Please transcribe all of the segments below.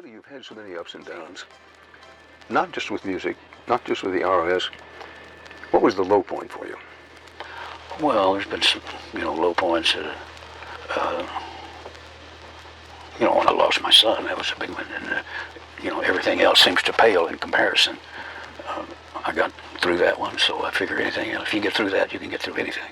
Willie, you've had so many ups and downs, not just with music, not just with the ROS. What was the low point for you? Well, there's been some, low points. When I lost my son, that was a big one. And, everything else seems to pale in comparison. I got through that one, so I figure anything else, if you get through that, you can get through anything.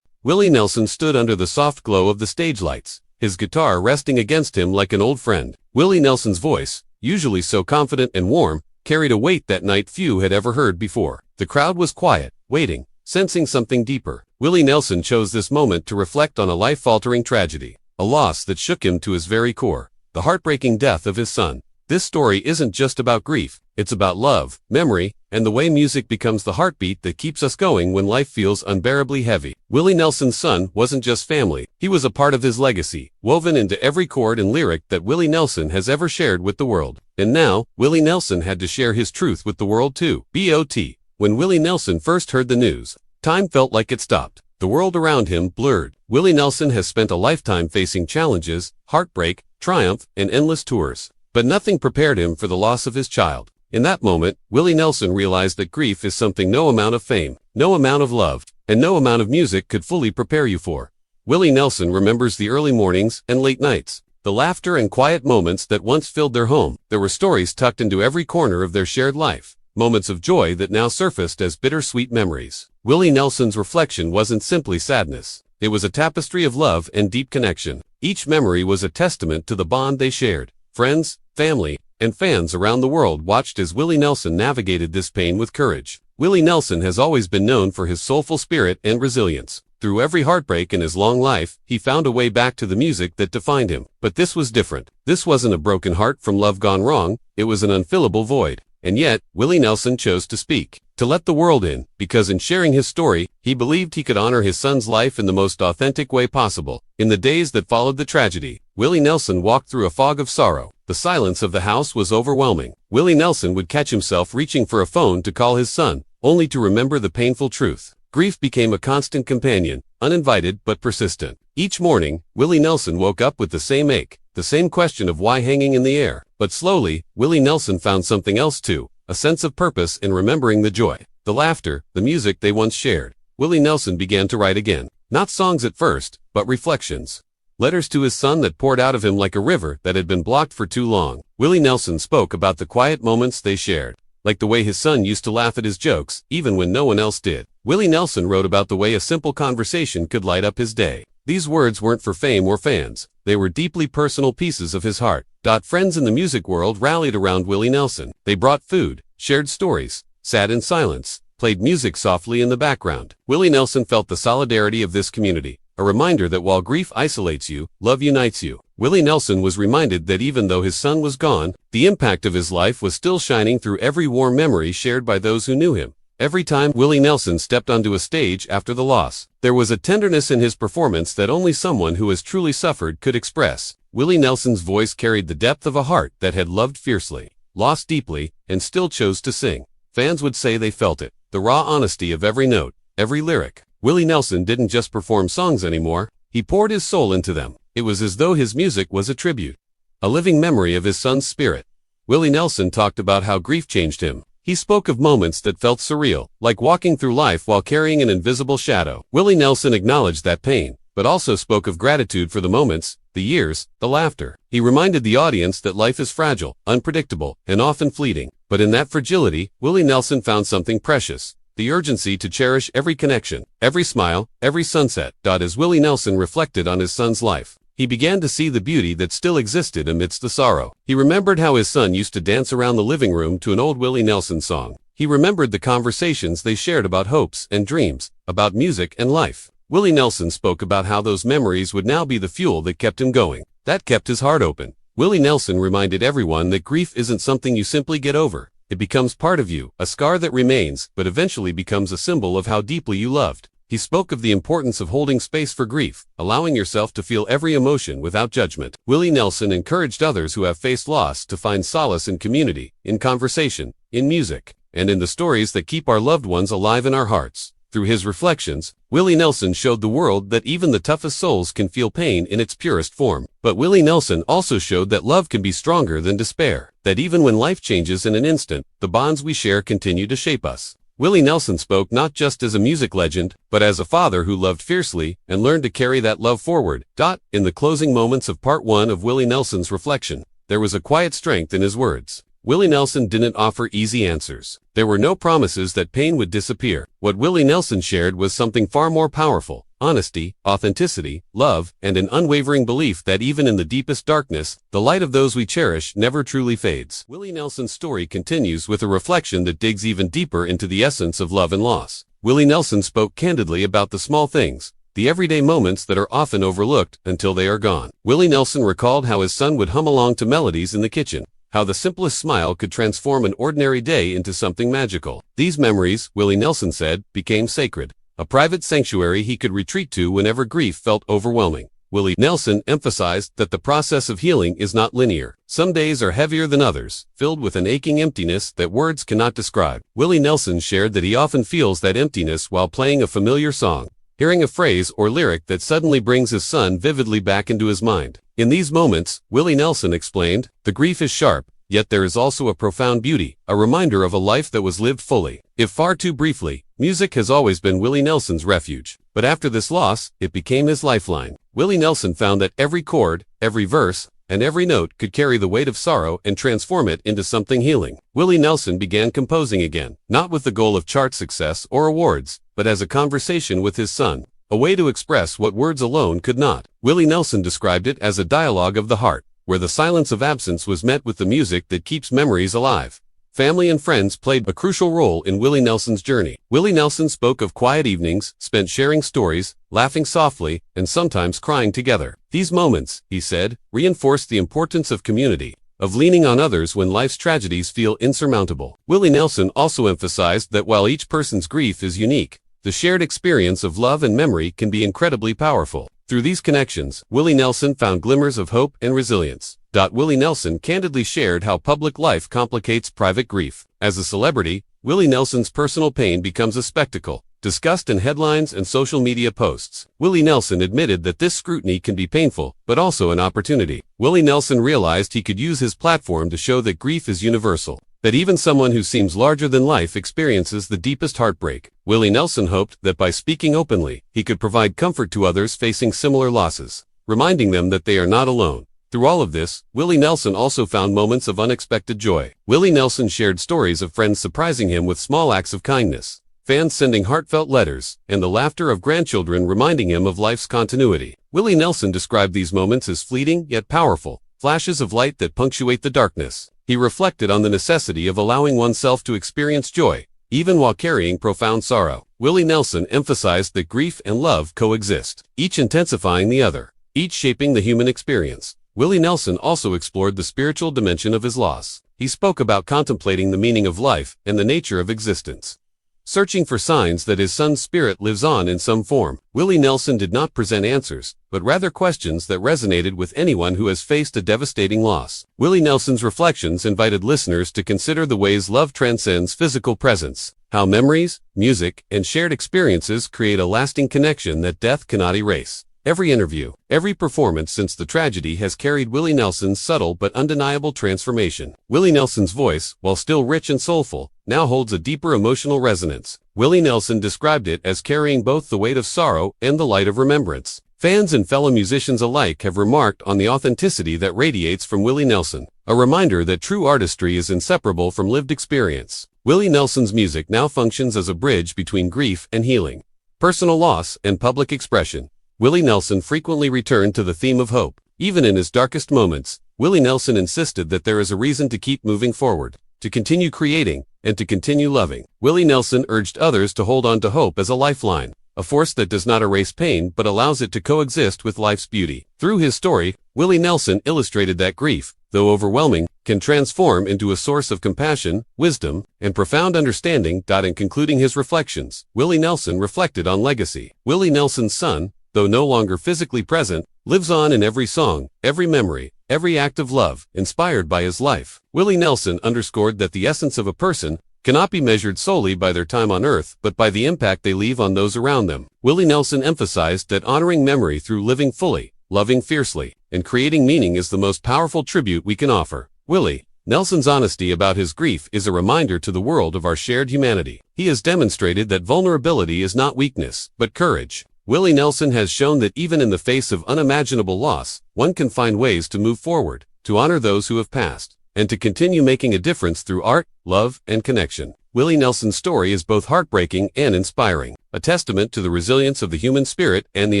Willie Nelson stood under the soft glow of the stage lights, his guitar resting against him like an old friend. Willie Nelson's voice, usually so confident and warm, carried a weight that night few had ever heard before. The crowd was quiet, waiting, sensing something deeper. Willie Nelson chose this moment to reflect on a life-altering tragedy, a loss that shook him to his very core, the heartbreaking death of his son. This story isn't just about grief, it's about love, memory, and the way music becomes the heartbeat that keeps us going when life feels unbearably heavy. Willie Nelson's son wasn't just family, he was a part of his legacy, woven into every chord and lyric that Willie Nelson has ever shared with the world. And now, Willie Nelson had to share his truth with the world too. B.O.T. When Willie Nelson first heard the news, time felt like it stopped. The world around him blurred. Willie Nelson has spent a lifetime facing challenges, heartbreak, triumph, and endless tours. But nothing prepared him for the loss of his child. In that moment, Willie Nelson realized that grief is something no amount of fame, no amount of love, and no amount of music could fully prepare you for. Willie Nelson remembers the early mornings and late nights, the laughter and quiet moments that once filled their home. There were stories tucked into every corner of their shared life, moments of joy that now surfaced as bittersweet memories. Willie Nelson's reflection wasn't simply sadness. It was a tapestry of love and deep connection. Each memory was a testament to the bond they shared. Friends, family, and fans around the world watched as Willie Nelson navigated this pain with courage. Willie Nelson has always been known for his soulful spirit and resilience. Through every heartbreak in his long life, he found a way back to the music that defined him. But this was different. This wasn't a broken heart from love gone wrong, it was an unfillable void. And yet, Willie Nelson chose to speak, to let the world in, because in sharing his story, he believed he could honor his son's life in the most authentic way possible. In the days that followed the tragedy, Willie Nelson walked through a fog of sorrow. The silence of the house was overwhelming. Willie Nelson would catch himself reaching for a phone to call his son, only to remember the painful truth. Grief became a constant companion, uninvited but persistent. Each morning, Willie Nelson woke up with the same ache, the same question of why hanging in the air. But slowly, Willie Nelson found something else too, a sense of purpose in remembering the joy, the laughter, the music they once shared. Willie Nelson began to write again. Not songs at first, but reflections. Letters to his son that poured out of him like a river that had been blocked for too long. Willie Nelson spoke about the quiet moments they shared, like the way his son used to laugh at his jokes, even when no one else did. Willie Nelson wrote about the way a simple conversation could light up his day. These words weren't for fame or fans. They were deeply personal pieces of his heart. Friends in the music world rallied around Willie Nelson. They brought food, shared stories, sat in silence, played music softly in the background. Willie Nelson felt the solidarity of this community, a reminder that while grief isolates you, love unites you. Willie Nelson was reminded that even though his son was gone, the impact of his life was still shining through every warm memory shared by those who knew him. Every time Willie Nelson stepped onto a stage after the loss, there was a tenderness in his performance that only someone who has truly suffered could express. Willie Nelson's voice carried the depth of a heart that had loved fiercely, lost deeply, and still chose to sing. Fans would say they felt it, the raw honesty of every note, every lyric. Willie Nelson didn't just perform songs anymore, he poured his soul into them. It was as though his music was a tribute, a living memory of his son's spirit. Willie Nelson talked about how grief changed him. He spoke of moments that felt surreal, like walking through life while carrying an invisible shadow. Willie Nelson acknowledged that pain, but also spoke of gratitude for the moments, the years, the laughter. He reminded the audience that life is fragile, unpredictable, and often fleeting. But in that fragility, Willie Nelson found something precious, the urgency to cherish every connection, every smile, every sunset. As Willie Nelson reflected on his son's life, he began to see the beauty that still existed amidst the sorrow. He remembered how his son used to dance around the living room to an old Willie Nelson song. He remembered the conversations they shared about hopes and dreams, about music and life. Willie Nelson spoke about how those memories would now be the fuel that kept him going, that kept his heart open. Willie Nelson reminded everyone that grief isn't something you simply get over. It becomes part of you, a scar that remains, but eventually becomes a symbol of how deeply you loved. He spoke of the importance of holding space for grief, allowing yourself to feel every emotion without judgment. Willie Nelson encouraged others who have faced loss to find solace in community, in conversation, in music, and in the stories that keep our loved ones alive in our hearts. Through his reflections, Willie Nelson showed the world that even the toughest souls can feel pain in its purest form. But Willie Nelson also showed that love can be stronger than despair, that even when life changes in an instant, the bonds we share continue to shape us. Willie Nelson spoke not just as a music legend, but as a father who loved fiercely and learned to carry that love forward. In the closing moments of part 1 of Willie Nelson's reflection, there was a quiet strength in his words. Willie Nelson didn't offer easy answers. There were no promises that pain would disappear. What Willie Nelson shared was something far more powerful: honesty, authenticity, love, and an unwavering belief that even in the deepest darkness, the light of those we cherish never truly fades. Willie Nelson's story continues with a reflection that digs even deeper into the essence of love and loss. Willie Nelson spoke candidly about the small things, the everyday moments that are often overlooked until they are gone. Willie Nelson recalled how his son would hum along to melodies in the kitchen, how the simplest smile could transform an ordinary day into something magical. These memories, Willie Nelson said, became sacred, a private sanctuary he could retreat to whenever grief felt overwhelming. Willie Nelson emphasized that the process of healing is not linear. Some days are heavier than others, filled with an aching emptiness that words cannot describe. Willie Nelson shared that he often feels that emptiness while playing a familiar song, hearing a phrase or lyric that suddenly brings his son vividly back into his mind. In these moments, Willie Nelson explained, the grief is sharp, yet there is also a profound beauty, a reminder of a life that was lived fully. If far too briefly, music has always been Willie Nelson's refuge. But after this loss, it became his lifeline. Willie Nelson found that every chord, every verse, and every note could carry the weight of sorrow and transform it into something healing. Willie Nelson began composing again, not with the goal of chart success or awards, but as a conversation with his son, a way to express what words alone could not. Willie Nelson described it as a dialogue of the heart, where the silence of absence was met with the music that keeps memories alive. Family and friends played a crucial role in Willie Nelson's journey. Willie Nelson spoke of quiet evenings spent sharing stories, laughing softly, and sometimes crying together. These moments, he said, reinforced the importance of community, of leaning on others when life's tragedies feel insurmountable. Willie Nelson also emphasized that while each person's grief is unique, the shared experience of love and memory can be incredibly powerful. Through these connections, Willie Nelson found glimmers of hope and resilience. Willie Nelson candidly shared how public life complicates private grief. As a celebrity, Willie Nelson's personal pain becomes a spectacle, discussed in headlines and social media posts. Willie Nelson admitted that this scrutiny can be painful, but also an opportunity. Willie Nelson realized he could use his platform to show that grief is universal, that even someone who seems larger than life experiences the deepest heartbreak. Willie Nelson hoped that by speaking openly, he could provide comfort to others facing similar losses, reminding them that they are not alone. Through all of this, Willie Nelson also found moments of unexpected joy. Willie Nelson shared stories of friends surprising him with small acts of kindness, fans sending heartfelt letters, and the laughter of grandchildren reminding him of life's continuity. Willie Nelson described these moments as fleeting yet powerful, flashes of light that punctuate the darkness. He reflected on the necessity of allowing oneself to experience joy, even while carrying profound sorrow. Willie Nelson emphasized that grief and love coexist, each intensifying the other, each shaping the human experience. Willie Nelson also explored the spiritual dimension of his loss. He spoke about contemplating the meaning of life and the nature of existence, searching for signs that his son's spirit lives on in some form. Willie Nelson did not present answers, but rather questions that resonated with anyone who has faced a devastating loss. Willie Nelson's reflections invited listeners to consider the ways love transcends physical presence, how memories, music, and shared experiences create a lasting connection that death cannot erase. Every interview, every performance since the tragedy has carried Willie Nelson's subtle but undeniable transformation. Willie Nelson's voice, while still rich and soulful, now holds a deeper emotional resonance. Willie Nelson described it as carrying both the weight of sorrow and the light of remembrance. Fans and fellow musicians alike have remarked on the authenticity that radiates from Willie Nelson, a reminder that true artistry is inseparable from lived experience. Willie Nelson's music now functions as a bridge between grief and healing, personal loss and public expression. Willie Nelson frequently returned to the theme of hope. Even in his darkest moments, Willie Nelson insisted that there is a reason to keep moving forward, to continue creating, and to continue loving. Willie Nelson urged others to hold on to hope as a lifeline, a force that does not erase pain but allows it to coexist with life's beauty. Through his story, Willie Nelson illustrated that grief, though overwhelming, can transform into a source of compassion, wisdom, and profound understanding. In concluding his reflections, Willie Nelson reflected on legacy. Willie Nelson's son, though no longer physically present, lives on in every song, every memory, every act of love, inspired by his life. Willie Nelson underscored that the essence of a person, cannot be measured solely by their time on Earth, but by the impact they leave on those around them. Willie Nelson emphasized that honoring memory through living fully, loving fiercely, and creating meaning is the most powerful tribute we can offer. Willie Nelson's honesty about his grief is a reminder to the world of our shared humanity. He has demonstrated that vulnerability is not weakness, but courage. Willie Nelson has shown that even in the face of unimaginable loss, one can find ways to move forward, to honor those who have passed, and to continue making a difference through art, love, and connection. Willie Nelson's story is both heartbreaking and inspiring, a testament to the resilience of the human spirit and the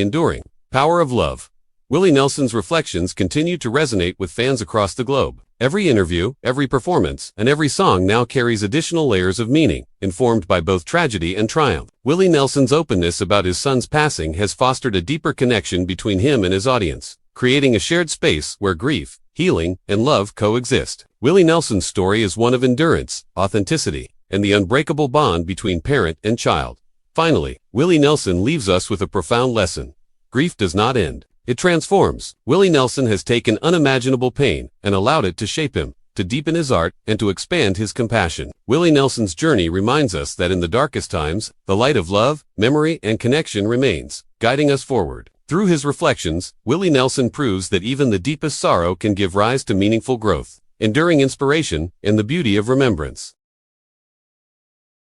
enduring power of love. Willie Nelson's reflections continue to resonate with fans across the globe. Every interview, every performance, and every song now carries additional layers of meaning, informed by both tragedy and triumph. Willie Nelson's openness about his son's passing has fostered a deeper connection between him and his audience, creating a shared space where grief, healing, and love coexist. Willie Nelson's story is one of endurance, authenticity, and the unbreakable bond between parent and child. Finally, Willie Nelson leaves us with a profound lesson. Grief does not end. It transforms. Willie Nelson has taken unimaginable pain and allowed it to shape him, to deepen his art, and to expand his compassion. Willie Nelson's journey reminds us that in the darkest times, the light of love, memory, and connection remains, guiding us forward. Through his reflections, Willie Nelson proves that even the deepest sorrow can give rise to meaningful growth, enduring inspiration, and the beauty of remembrance.